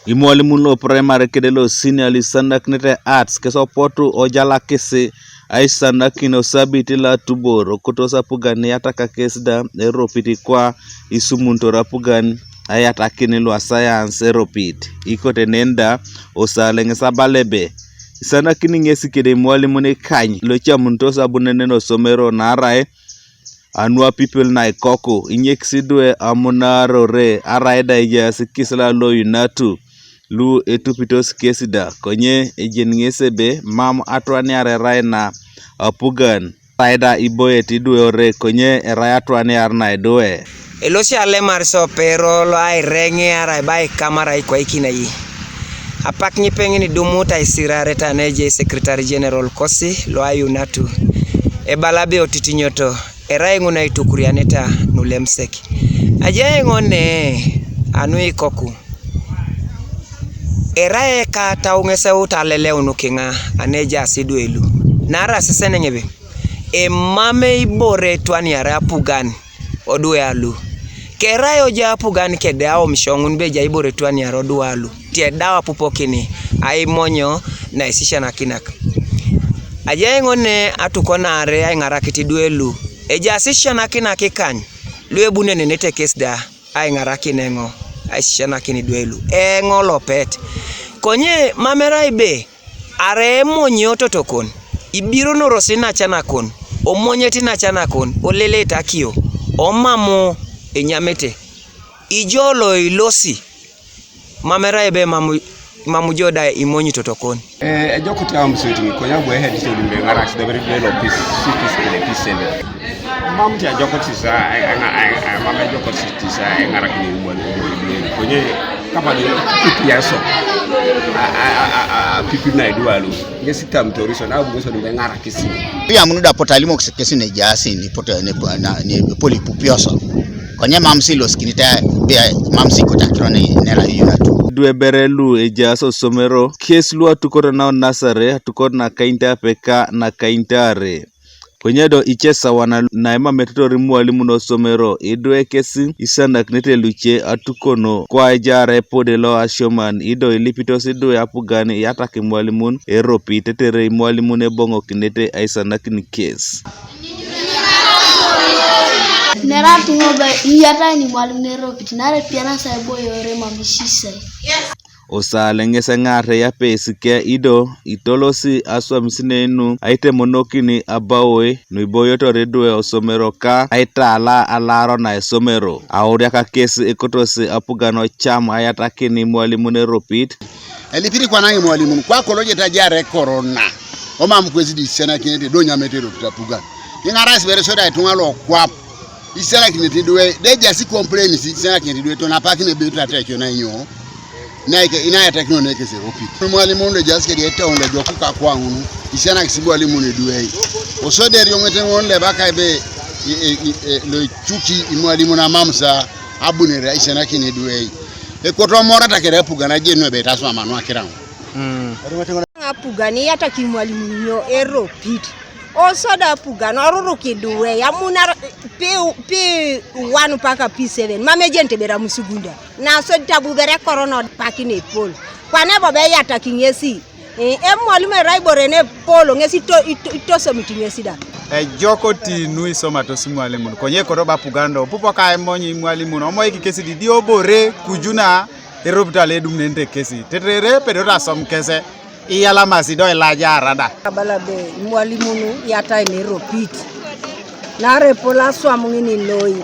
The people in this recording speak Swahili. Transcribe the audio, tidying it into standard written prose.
Imwalimun lo primary kedelo senior Aisisianakin arts keso potu ojala kesi Aisisianakin osabiti la tuboro kutosa pugan yataka kesda eropiti kwa isumuntora pugan ayatakin lo science eropit ikote nenda osalengesa balebe Aisisianakin ngesi kede Imwalimun kany lo chamuntosa buneneno somero narai anua people na ikoko inyekisidwe amunarore araida ijasi kisla lo yunatu lu etupitos kesida konye ejengesebe mam atwani raina apugan raida iboyeti duore konye eraya atwani arna edoe elosi ale marso pero lo ai renge ara bai kamera iko ikina yi apak nyipengini dumuta isirare taneje secretary general kosi lo ayunatu ebalabe otitinyoto era ngona itukurianeta nulemseki aje ngone anu ikoku era ka taungesa utalele unukinga aneja asidwelu nara sesenengebe mame ibore twani ara pugan odwalu kera yo ja pugan kedao mshongun beja ibore twani ara odwalu tie dawa pupokini ai monyo na Aisisianakin aje ngone atukona are ai ngarakiti dwelu Aisisianakin akikany lwebune nenete kesda ai ngarakinengo Aisisianakin dwelu engo lopet konye mamerai be are monyo totokon ibiro norosina chanakon omonyeti na chanakon olele takio omamo enyamete ijolo ilosi mamerai be mamu joda imonyi totokon ejokuti amseti konya bwe head so dimbe ngarax de beri de peace peace mamti ajokuti sa mama jokuti sa ngarax ni mo konye kama de piaso pipi na edualu ngesi tamtoriso na bugo so dimbe ngarax si pia munuda potalimo kesi ne jasi ni poto ni poli pupioso konye mamsi lo skinita bia mamsi kotakiro ne la yunatu dwe berelu ejaso somero keslu atukora na nasare atukora na kainta peka na kaintare konyedo ichesa wana na ema metotori Imwalimun no somero idwe kesi Aisisianakin luche atukono kwa jare podelo ashoman ido ilipitos idwe apugani yataki Imwalimun eropi tetere Imwalimun ebongo kinete Aisisianakin case Nera tingoba iyata ni Imwalimun eropi nare piana sa boyore mamisisa osalengesa ngare ya pesike ido itolosi aswamsinenu aite monokini abawe nuiboyoto redwe osomero ka aitala alaro na somero auria ka kesi ekotosi apugano cham ayatakini Imwalimun eropit elipiri kwa nangi Imwalimun kwa koloje tajare corona oma mkwezi Aisisianakin te donya metero tapugan ingaras bere soda itungalo kwa Aisisianakin te doe deja si complain Aisisianakin te doe to na pakine be tratecho na nyo naike inaya tekno neke se opi Imwalimun de jaske de taunde jokuka kwa ngunu Aisisianakin si Imwalimun duwe osode ryongete ngonle baka be lo chuki Imwalimun amamsa abunere Aisisianakin duwe ekoto mora takere pugana jeno be taswa manwa kirango apugani yataki Imwalimun yo eropit osoda pugano aruruki duwe amuna p 1 paka p7 mamejente bera musugunda na so tabu bere corona pakine pol kwane bobe yataki ngesi Imwalimun raibore ne polo ngesi to so mitingesi da jokoti nui somato Imwalimun konye koroba pugando pupo ka emonyi Imwalimun omoy kesi di obore kujuna eropita ledum nende kesi tetere pedora som kese iyala masido elaja arada abalabe Imwalimun yata ne ropit na repola swamungini loi